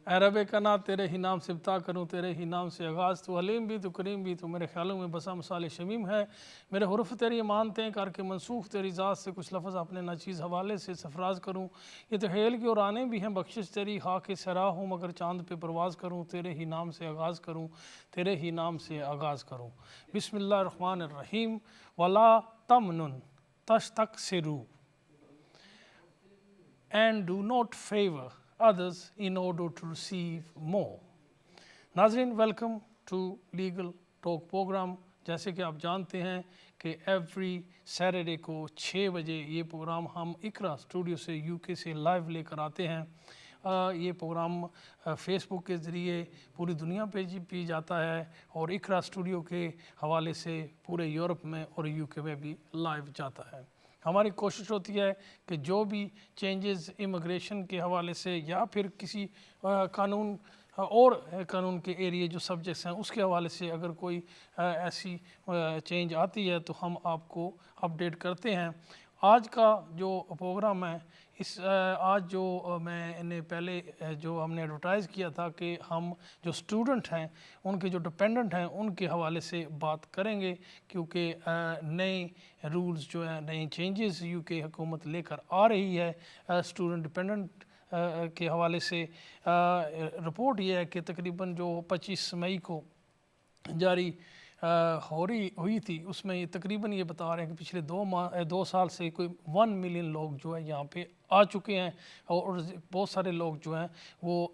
اے رب کنا تیرے ہی نام سے ابتدا کروں، تیرے ہی نام سے آغاز، تو حلیم بھی تو کریم بھی، تو میرے خیالوں میں بسا مثال شمیم ہے، میرے حرف تیری مانتے ہیں کر کے منسوخ تیری ذات سے، کچھ لفظ اپنے ناچیز حوالے سے سفراز کروں، یہ تو حیل کی اور آنے بھی ہیں بخشش تیری، خاک سرا ہوں مگر چاند پہ پرواز کروں، تیرے ہی نام سے آغاز کروں، تیرے ہی نام سے آغاز کروں۔ بسم اللہ الرحمن الرحیم۔ وَلَا تَمْنُن تَسْتَكْثِرُ and do not favor others in order to receive more۔ ناظرین welcome to legal talk programme. جیسے کہ آپ جانتے ہیں کہ ایوری سیٹرڈے کو 6 بجے یہ پروگرام ہم اقرا اسٹوڈیو سے UK سے لائیو لے کر آتے ہیں۔ یہ پروگرام فیس بک کے ذریعے پوری دنیا پہ بھی جاتا ہے اور اقرا اسٹوڈیو کے حوالے سے پورے یورپ میں اور UK میں بھی لائیو جاتا ہے۔ ہماری کوشش ہوتی ہے کہ جو بھی چینجز امیگریشن کے حوالے سے یا پھر کسی قانون کے ایریے جو سبجیکٹس ہیں اس کے حوالے سے اگر کوئی ایسی چینج آتی ہے تو ہم آپ کو اپڈیٹ کرتے ہیں۔ آج کا جو پروگرام ہے آج جو میں نے پہلے جو ہم نے ایڈورٹائز کیا تھا کہ ہم جو اسٹوڈنٹ ہیں ان کے جو ڈپینڈنٹ ہیں ان کے حوالے سے بات کریں گے، کیونکہ نئے رولز جو ہیں نئے چینجز UK حکومت لے کر آ رہی ہے اسٹوڈنٹ ڈپینڈنٹ کے حوالے سے۔ رپورٹ یہ ہے کہ تقریباً جو 25 مئی کو جاری ہوئی تھی اس میں یہ تقریباً یہ بتا رہے ہیں کہ پچھلے 2 سال سے کوئی 1 ملین لوگ جو ہے یہاں پہ آ چکے ہیں، اور بہت سارے لوگ جو ہیں وہ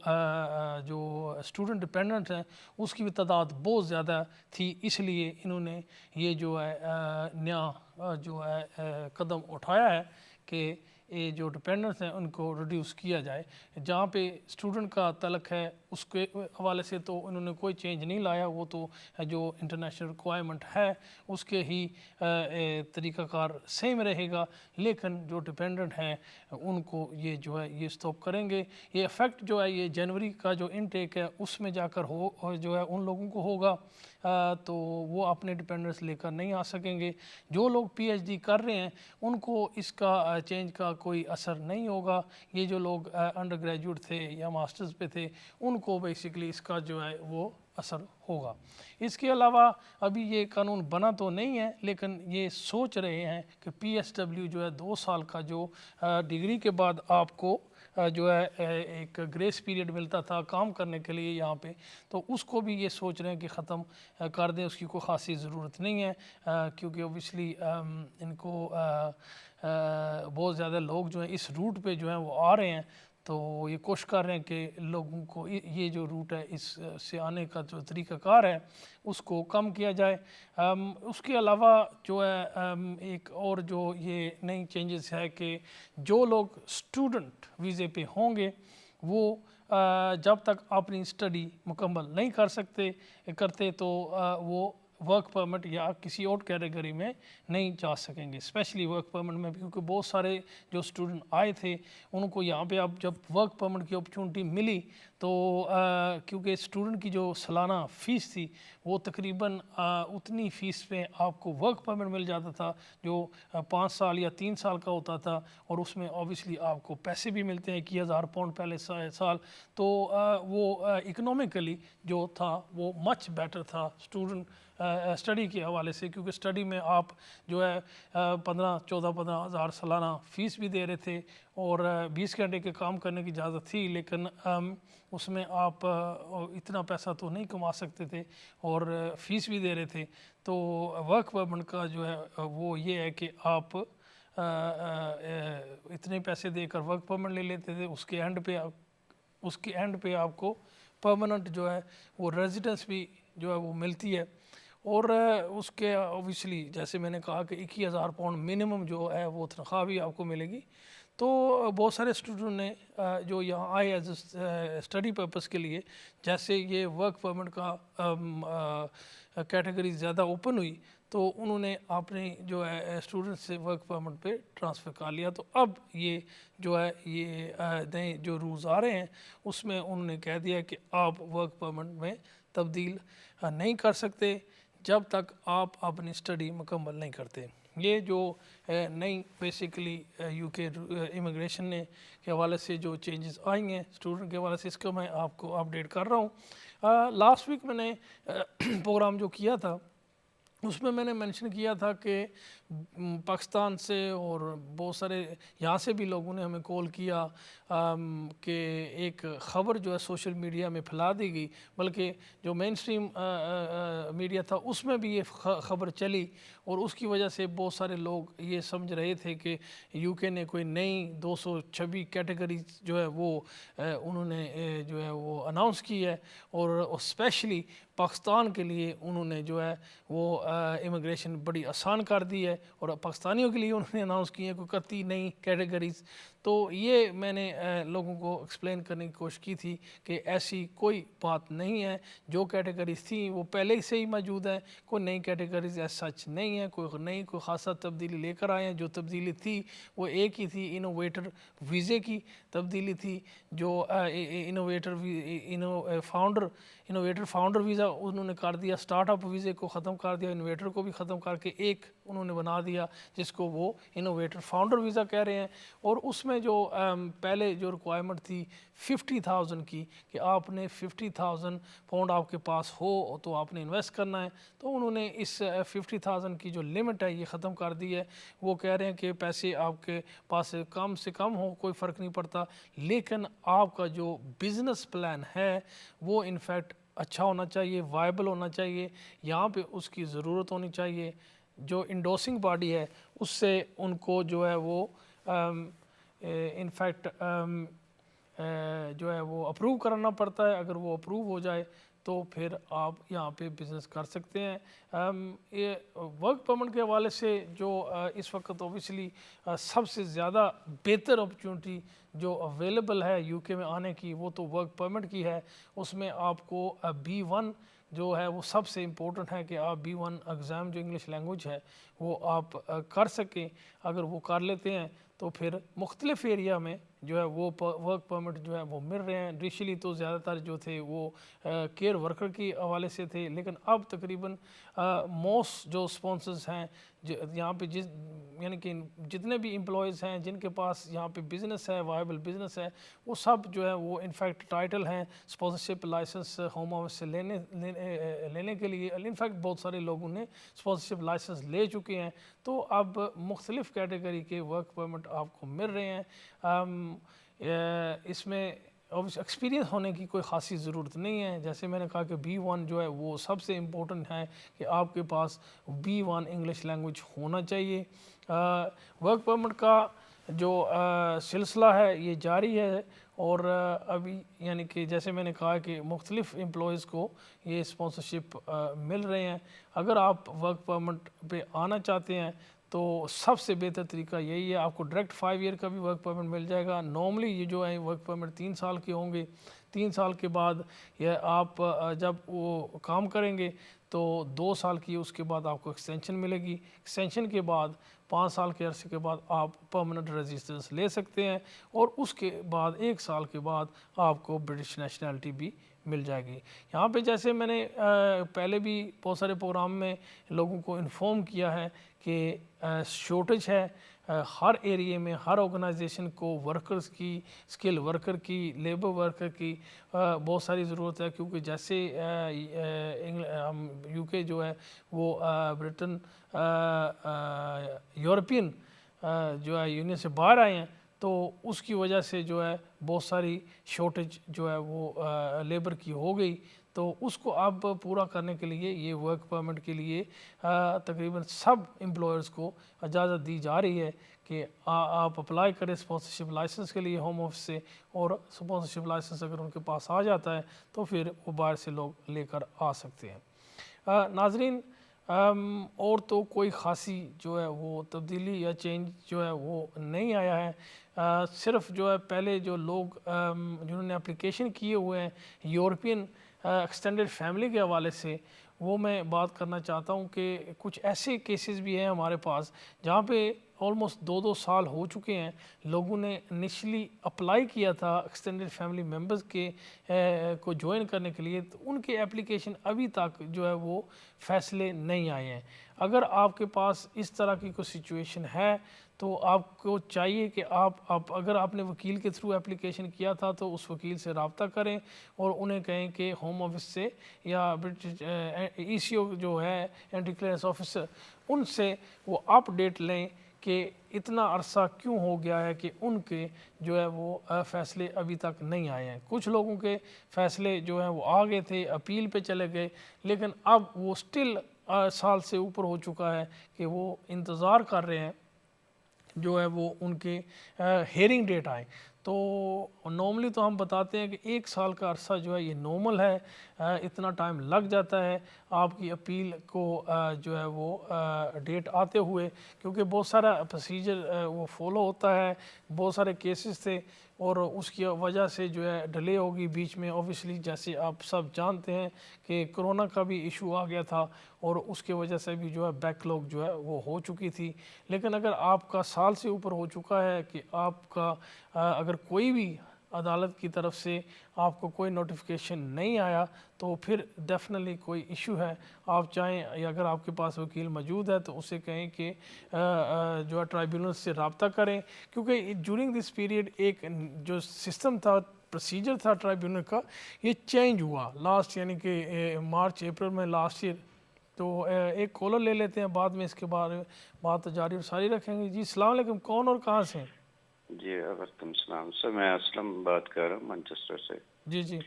جو اسٹوڈنٹ ڈپینڈنٹ ہیں اس کی بھی تعداد بہت زیادہ تھی، اس لیے انہوں نے یہ جو ہے نیا جو ہے قدم اٹھایا ہے کہ یہ جو ڈپینڈنٹس ہیں ان کو ریڈیوس کیا جائے۔ جہاں پہ اسٹوڈنٹ کا تعلق ہے اس کے حوالے سے تو انہوں نے کوئی چینج نہیں لایا، وہ تو جو انٹرنیشنل ریکوائرمنٹ ہے اس کے ہی طریقہ کار سیم رہے گا، لیکن جو ڈپینڈنٹ ہیں ان کو یہ جو ہے یہ سٹاپ کریں گے۔ یہ ایفیکٹ جو ہے یہ جنوری کا جو انٹیک ہے اس میں جا کر جو ہے ان لوگوں کو ہوگا تو وہ اپنے ڈپینڈنٹس لے کر نہیں آ سکیں گے۔ جو لوگ PhD کر رہے ہیں ان کو اس کا چینج کا کوئی اثر نہیں ہوگا۔ یہ جو لوگ انڈر گریجویٹ تھے یا ماسٹرز پہ تھے ان کو بیسیکلی اس کا جو ہے وہ اثر ہوگا۔ اس کے علاوہ ابھی یہ قانون بنا تو نہیں ہے، لیکن یہ سوچ رہے ہیں کہ PSW جو ہے 2 سال کا جو ڈگری کے بعد آپ کو جو ہے ایک گریس پیریڈ ملتا تھا کام کرنے کے لیے یہاں پہ، تو اس کو بھی یہ سوچ رہے ہیں کہ ختم کر دیں، اس کی کوئی خاصی ضرورت نہیں ہے، کیونکہ اوبیسلی ان کو بہت زیادہ لوگ جو ہیں اس روٹ پہ جو ہیں وہ آ رہے ہیں، تو یہ کوشش کر رہے ہیں کہ لوگوں کو یہ جو روٹ ہے اس سے آنے کا جو طریقہ کار ہے اس کو کم کیا جائے۔ اس کے علاوہ جو ہے ایک اور جو یہ نئی چینجز ہے کہ جو لوگ اسٹوڈنٹ ویزے پہ ہوں گے وہ جب تک اپنی اسٹڈی مکمل نہیں کرتے تو وہ ورک پرمٹ یا کسی اور کیٹیگری میں نہیں جا سکیں گے، اسپیشلی ورک پرمٹ میں، کیونکہ بہت سارے جو اسٹوڈنٹ آئے تھے ان کو یہاں پہ اب جب ورک پرمٹ کی اپرچونٹی ملی تو کیونکہ اسٹوڈنٹ کی جو سالانہ فیس تھی وہ تقریباً اتنی فیس پہ آپ کو ورک پرمٹ مل جاتا تھا جو 5 سال یا 3 سال کا ہوتا تھا، اور اس میں اوبیسلی آپ کو پیسے بھی ملتے ہیں 21,000 پاؤنڈ پہلے سال، تو وہ اکنومیکلی جو تھا وہ مچ بیٹر تھا اسٹڈی کے حوالے سے، کیونکہ اسٹڈی میں آپ جو ہے 15 ہزار سالانہ فیس بھی دے رہے تھے اور 20 گھنٹے کے کام کرنے کی اجازت تھی، لیکن اس میں آپ اتنا پیسہ تو نہیں کما سکتے تھے اور فیس بھی دے رہے تھے۔ تو ورک پرمٹ کا جو ہے وہ یہ ہے کہ آپ اتنے پیسے دے کر ورک پرمٹ لے لیتے تھے، اس کے اینڈ پہ آپ کو پرماننٹ جو ہے وہ ریزیڈنس بھی جو ہے وہ ملتی ہے، اور اس کے اوبیسلی جیسے میں نے کہا کہ 21,000 پاؤنڈ منیمم جو ہے وہ تنخواہ بھی آپ کو ملے گی۔ تو بہت سارے اسٹوڈنٹ نے جو یہاں آئے ایز اے اسٹڈی پرپس کے لیے، جیسے یہ ورک پرمٹ کا کیٹیگری زیادہ اوپن ہوئی تو انہوں نے اپنی جو ہے اسٹوڈنٹ سے ورک پرمٹ پہ ٹرانسفر کر لیا، تو اب یہ جو ہے یہ نئے جو رولز آ رہے ہیں اس میں انہوں نے کہہ دیا کہ آپ ورک پرمٹ میں تبدیل نہیں کر سکتے جب تک آپ اپنی اسٹڈی مکمل نہیں کرتے۔ یہ جو نئی بیسیکلی یو کے امیگریشن نے کے حوالے سے جو چینجز آئی ہیں اسٹوڈنٹ کے حوالے سے، اس کو میں آپ کو اپڈیٹ کر رہا ہوں. لاسٹ ویک میں نے پروگرام جو کیا تھا اس میں نے منشن کیا تھا کہ پاکستان سے اور بہت سارے یہاں سے بھی لوگوں نے ہمیں کال کیا کہ ایک خبر جو ہے سوشل میڈیا میں پھیلا دی گئی، بلکہ جو مین اسٹریم میڈیا تھا اس میں بھی یہ خبر چلی، اور اس کی وجہ سے بہت سارے لوگ یہ سمجھ رہے تھے کہ یو کے نے کوئی نئی 226 کیٹیگری جو ہے وہ انہوں نے جو ہے وہ اناؤنس کی ہے، اور اسپیشلی پاکستان کے لیے انہوں نے جو ہے وہ امیگریشن بڑی آسان کر دی ہے، اور پاکستانیوں کے لیے انہوں نے اناؤنس کی ہے کوئی 31 نئی کیٹیگریز. تو یہ میں نے لوگوں کو ایکسپلین کرنے کی کوشش کی تھی کہ ایسی کوئی بات نہیں ہے، جو کیٹیگریز تھیں وہ پہلے سے ہی موجود ہیں، کوئی نئی کیٹیگریز ایس سچ نہیں ہے، کوئی نئی کوئی خاصا تبدیلی لے کر آئے ہیں. جو تبدیلی تھی وہ ایک ہی تھی، انوویٹر ویزے کی تبدیلی تھی، جو انوویٹر فاؤنڈر ویزا انہوں نے کر دیا، سٹارٹ اپ ویزے کو ختم کر دیا، انوویٹر کو بھی ختم کر کے ایک انہوں نے بنا دیا جس کو وہ انوویٹر فاؤنڈر ویزا کہہ رہے ہیں. اور اس میں جو پہلے جو ریکوائرمنٹ تھی 50,000 کی کہ آپ نے 50,000 پاؤنڈ آپ کے پاس ہو تو آپ نے انویسٹ کرنا ہے، تو انہوں نے اس 50,000 کی جو لمٹ ہے یہ ختم کر دی ہے. وہ کہہ رہے ہیں کہ پیسے آپ کے پاس کم سے کم ہو کوئی فرق نہیں پڑتا، لیکن آپ کا جو بزنس پلان ہے وہ انفیکٹ اچھا ہونا چاہیے، وائبل ہونا چاہیے، یہاں پہ اس کی ضرورت ہونی چاہیے. جو انڈورسنگ باڈی ہے اس سے ان کو جو ہے وہ انفیکٹ جو ہے وہ اپروو کرنا پڑتا ہے. اگر وہ اپروو ہو جائے تو پھر آپ یہاں پہ بزنس کر سکتے ہیں. یہ ورک پرمٹ کے حوالے سے جو اس وقت اوبیسلی سب سے زیادہ بہتر اپرچونٹی جو اویلیبل ہے یو کے میں آنے کی وہ تو ورک پرمٹ کی ہے. اس میں آپ کو B1 جو ہے وہ سب سے امپورٹنٹ ہے کہ آپ B1 ایگزام جو انگلش لینگویج ہے وہ آپ کر سکیں. اگر وہ کر لیتے ہیں تو پھر مختلف ایریا میں جو ہے وہ ورک پرمٹ جو ہے وہ مل رہے ہیں. انیشلی تو زیادہ تر جو تھے وہ کیئر ورکر کی حوالے سے تھے، لیکن اب تقریباً موسٹ جو اسپانسرز ہیں یہاں پہ یعنی کہ جتنے بھی امپلائیز ہیں جن کے پاس یہاں پہ بزنس ہے، وائبل بزنس ہے، وہ سب جو ہے وہ انفیکٹ ٹائٹل ہیں اسپانسرشپ لائسنس ہوم آفس سے لینے کے لیے. انفیکٹ بہت سارے لوگوں نے اسپانسرشپ لائسنس لے چکے ہیں. تو اب مختلف کیٹیگری کے ورک پرمٹ آپ کو مل رہے ہیں. اس میں ایکسپیرینس ہونے کی کوئی خاصی ضرورت نہیں ہے. جیسے میں نے کہا کہ B1 جو ہے وہ سب سے امپورٹنٹ ہے کہ آپ کے پاس B1 انگلش لینگویج ہونا چاہیے. ورک پرمٹ کا جو سلسلہ ہے یہ جاری ہے، اور ابھی یعنی کہ جیسے میں نے کہا کہ مختلف امپلائیز کو یہ اسپانسرشپ مل رہے ہیں. اگر آپ ورک پرمٹ پہ آنا چاہتے ہیں تو سب سے بہتر طریقہ یہی ہے، آپ کو ڈائریکٹ 5 ایئر کا بھی ورک پرمٹ مل جائے گا. نارملی یہ جو ہے ورک پرمٹ 3 سال کے ہوں گے. 3 سال کے بعد یہ آپ جب وہ کام کریں گے تو 2 سال کی اس کے بعد آپ کو ایکسٹینشن ملے گی. ایکسٹینشن کے بعد 5 سال کے عرصے کے بعد آپ پرماننٹ ریزیڈنس لے سکتے ہیں، اور اس کے بعد 1 سال کے بعد آپ کو برٹش نیشنلٹی بھی مل جائے گی. یہاں پہ جیسے میں نے پہلے بھی بہت سارے پروگرام میں لوگوں کو انفارم کیا ہے کہ شارٹیج ہے ہر ایریے میں، ہر آرگنائزیشن کو ورکرز کی، اسکل ورکر کی، لیبر ورکر کی بہت ساری ضرورت ہے. کیونکہ جیسے یو کے جو ہے وہ برٹن یورپین جو ہے یونین سے باہر آئے ہیں، تو اس کی وجہ سے جو ہے بہت ساری شارٹیج جو ہے وہ لیبر کی ہو گئی. تو اس کو اب پورا کرنے کے لیے یہ ورک پرمٹ کے لیے تقریباً سب امپلائرز کو اجازت دی جا رہی ہے کہ آپ اپلائی کریں اسپانسرشپ لائسنس کے لیے ہوم آفس سے، اور اسپانسرشپ لائسنس اگر ان کے پاس آ جاتا ہے تو پھر وہ باہر سے لوگ لے کر آ سکتے ہیں. ناظرین، اور تو کوئی خاصی جو ہے وہ تبدیلی یا چینج جو ہے وہ نہیں آیا ہے. صرف جو ہے پہلے جو لوگ جنہوں نے اپلیکیشن کیے ہوئے ہیں یورپین ایکسٹینڈڈ فیملی کے حوالے سے، وہ میں بات کرنا چاہتا ہوں کہ کچھ ایسے کیسز بھی ہیں ہمارے پاس جہاں پہ آلموسٹ 2 سال ہو چکے ہیں، لوگوں نے انیشلی اپلائی کیا تھا ایکسٹینڈیڈ فیملی ممبرز کے کو جوائن کرنے کے لیے، تو ان کے اپلیکیشن ابھی تک جو ہے وہ فیصلے نہیں آئے ہیں۔ اگر آپ کے پاس اس طرح کی کوئی سچویشن ہے تو آپ کو چاہیے کہ آپ اگر آپ نے وکیل کے تھرو اپلیکیشن کیا تھا تو اس وکیل سے رابطہ کریں اور انہیں کہیں کہ ہوم آفس سے یا برٹش ای سی او جو ہے اینٹی کلیئرنس آفیسر، ان سے وہ اپ ڈیٹ لیں کہ اتنا عرصہ کیوں ہو گیا ہے کہ ان کے جو ہے وہ فیصلے ابھی تک نہیں آئے ہیں۔ کچھ لوگوں کے فیصلے جو ہیں وہ آ گئے تھے، اپیل پہ چلے گئے، لیکن اب وہ سٹل سال سے اوپر ہو چکا ہے کہ وہ انتظار کر رہے ہیں جو ہے وہ ان کے ہیئرنگ ڈیٹ آئے۔ تو نارملی تو ہم بتاتے ہیں کہ 1 سال کا عرصہ جو ہے یہ نارمل ہے، اتنا ٹائم لگ جاتا ہے آپ کی اپیل کو جو ہے وہ ڈیٹ آتے ہوئے، کیونکہ بہت سارا پروسیجر وہ فالو ہوتا ہے، بہت سارے کیسز تھے اور اس کی وجہ سے جو ہے ڈیلے ہوگی بیچ میں۔ اوبیسلی جیسے آپ سب جانتے ہیں کہ کرونا کا بھی ایشو آ گیا تھا اور اس کی وجہ سے بھی جو ہے بیک لوگ جو ہے وہ ہو چکی تھی۔ لیکن اگر آپ کا سال سے اوپر ہو چکا ہے کہ آپ کا اگر کوئی بھی عدالت کی طرف سے آپ کو کوئی نوٹیفیکیشن نہیں آیا تو پھر ڈیفینیٹلی کوئی ایشو ہے۔ آپ چاہیں یا اگر آپ کے پاس وکیل موجود ہے تو اسے کہیں کہ جو ہے ٹرائیبیونل سے رابطہ کریں، کیونکہ جورنگ دس پیریڈ ایک جو سسٹم تھا، پروسیجر تھا ٹرائیبیونل کا، یہ چینج ہوا لاسٹ یعنی کہ مارچ اپریل میں لاسٹ ایئر۔ تو ایک کالر لے لیتے ہیں، بعد میں اس کے بارے میں بات جاری اور ساری رکھیں گے۔ جی السلام علیکم، کون اور کہاں سے ہیں؟ جی وعلیکم السلام سر، میں اسلم بات کر رہا ہوں مانچسٹر سے۔ جی جی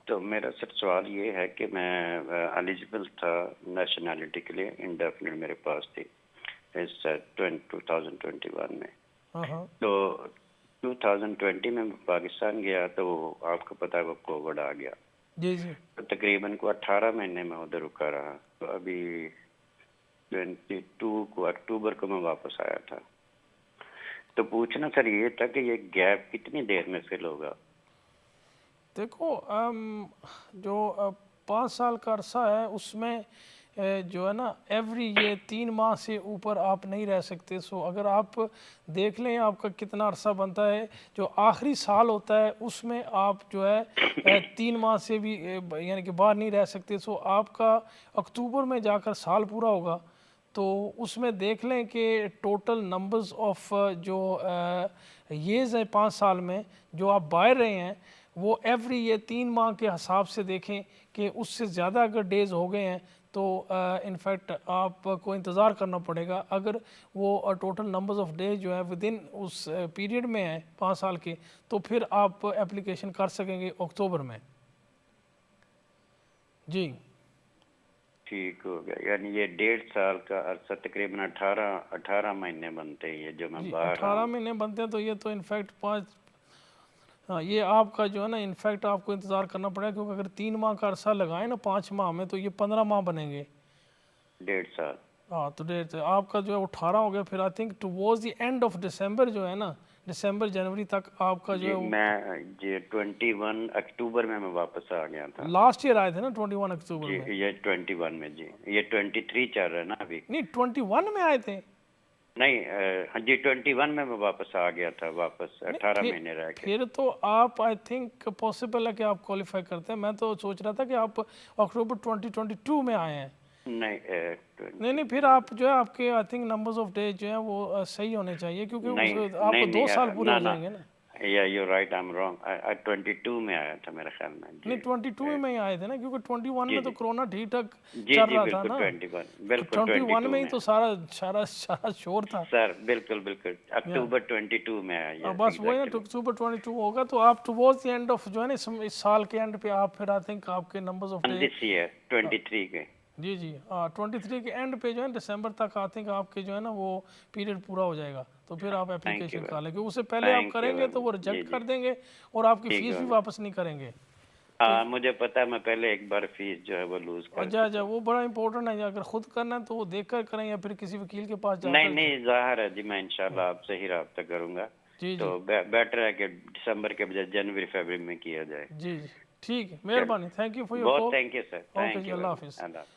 تو میرا سر سوال یہ ہے کہ میں ایلیجبل تھا نیشنلٹی کے لیے، انڈیفینٹ میرے پاس تھی اس 2021 میں۔ ہاں ہاں تو 2020 میں پاکستان گیا تو آپ کو پتہ ہے وہ کووڈ آ گیا، جی جی تو تقریباً کو 18 مہینے میں ادھر رکا رہا۔ تو ابھی 22 کو اکتوبر کو میں واپس آیا تھا۔ تو پوچھنا سر یہ تھا کہ یہ گیپ کتنی دیر میں فل ہوگا؟ دیکھو جو 5 سال کا عرصہ ہے اس میں جو ہے نا ایوری یہ 3 ماہ سے اوپر آپ نہیں رہ سکتے۔ سو اگر آپ دیکھ لیں آپ کا کتنا عرصہ بنتا ہے، جو آخری سال ہوتا ہے اس میں آپ جو ہے 3 ماہ سے بھی یعنی کہ باہر نہیں رہ سکتے۔ سو آپ کا اکتوبر میں جا کر سال پورا ہوگا، تو اس میں دیکھ لیں کہ ٹوٹل نمبرز آف جو ایئرز ہیں 5 سال میں جو آپ باہر رہے ہیں وہ ایوری یہ 3 ماہ کے حساب سے دیکھیں کہ اس سے زیادہ اگر ڈیز ہو گئے ہیں تو انفیکٹ آپ کو انتظار کرنا پڑے گا۔ اگر وہ ٹوٹل نمبرز آف ڈیز جو ہے ود ان اس پیریڈ میں ہیں 5 سال کے، تو پھر آپ اپلیکیشن کر سکیں گے اکتوبر میں۔ جی ٹھیک ہو گیا، یعنی یہ 1.5 سال کا عرصہ تقریباً 18 مہینے بنتے ہیں یہ جو میں جی باہر رہا 18 ہوں۔ مہینے بنتے ہیں، تو یہ تو انفیکٹ 5 ہاں یہ آپ کا جو ہے نا انفیکٹ آپ کو انتظار کرنا پڑے گا، کیونکہ اگر 3 ماہ کا عرصہ لگائیں نا 5 ماہ میں تو یہ 15 ماہ بنیں گے۔ 1.5 سال۔ ہاں تو ڈیٹ آپ کا جو ہے 18 ہو گیا، پھر I think towards the end of دسمبر جو ہے نا، دسمبر جنوری تک آپ کا جو جی ہے وہ میں جی 21 اکتوبر میں واپس آ گیا تھا۔ لاسٹ ایئر آئے تھے نا 21 اکتوبر جی میں؟ یہ 21 میں، جی یہ 23 چل رہا ہے نا ابھی۔ نہیں 21 میں آئے تھے؟ نہیں ہاں جی 21 میں واپس آ گیا تھا، واپس 18 نہیں مہینے رہ کے۔ پھر تو آپ آئی تھنک پاسبل ہے کہ آپ کوالیفائی کرتے ہیں۔ میں تو سوچ رہا تھا کہ آپ اکتوبر 2022 میں آئے ہیں۔ نہیں نہیں پھر آپ جو ہے آپ کے I think numbers of days جو ہیں وہ صحیح ہونے چاہیے، کیونکہ آپ کو 2 سال پورے ہو جائیں گے نا۔ یا you right I am wrong, 22 میں آیا تھا میرے خیال میں۔ نہیں 22 میں ہی آئے تھے نا، کیونکہ 21 میں تو کرونا ٹھیک ٹھاک جی چل جی رہا تھا بالکل نا۔ 21 بالکل 21 میں ہی میں تو سارا شور تھا سر، بالکل بالکل اکتوبر 22 میں آیا۔ بس وہی نا اکتوبر 22 ہوگا، تو آپ ٹوورڈز دی اینڈ آف جو ہے نا اس سال کے اینڈ پہ آپ پھر آئی تھنک آپ کے numbers of day this year 23 کے۔ جی جی 23 کے اینڈ پہ جو ہے دسمبر تک آئی تھنک آپ کے جو ہے نا وہ پیریڈ پورا ہو جائے گا، تو پھر آپ اپلیکیشن کر لیں گے۔ اس سے پہلے آپ کریں گے تو وہ ریجیکٹ کر دیں گے اور آپ کی فیس بھی واپس نہیں کریں گے۔ ہاں مجھے پتا ہے، میں پہلے ایک بار فیس جو ہے وہ لوز کر چکا۔ اچھا وہ بڑا امپورٹنٹ ہے، اگر خود کرنا ہے تو وہ دیکھ کر کریں یا پھر کسی وکیل کے پاس جا کر۔ نہیں ظاہر ہے جی، میں انشاءاللہ آپ سے ہی رابطہ کروں گا۔ جی تو بیٹر ہے کہ دسمبر کے بجائے جنوری فیبرری میں کیا جائے۔ جی ٹھیک ہے، مہربانی، تھینک یو فار یور بہت call. Thank you sir, okay thank جی، یو اللہ حافظ۔ اللہ حافظ۔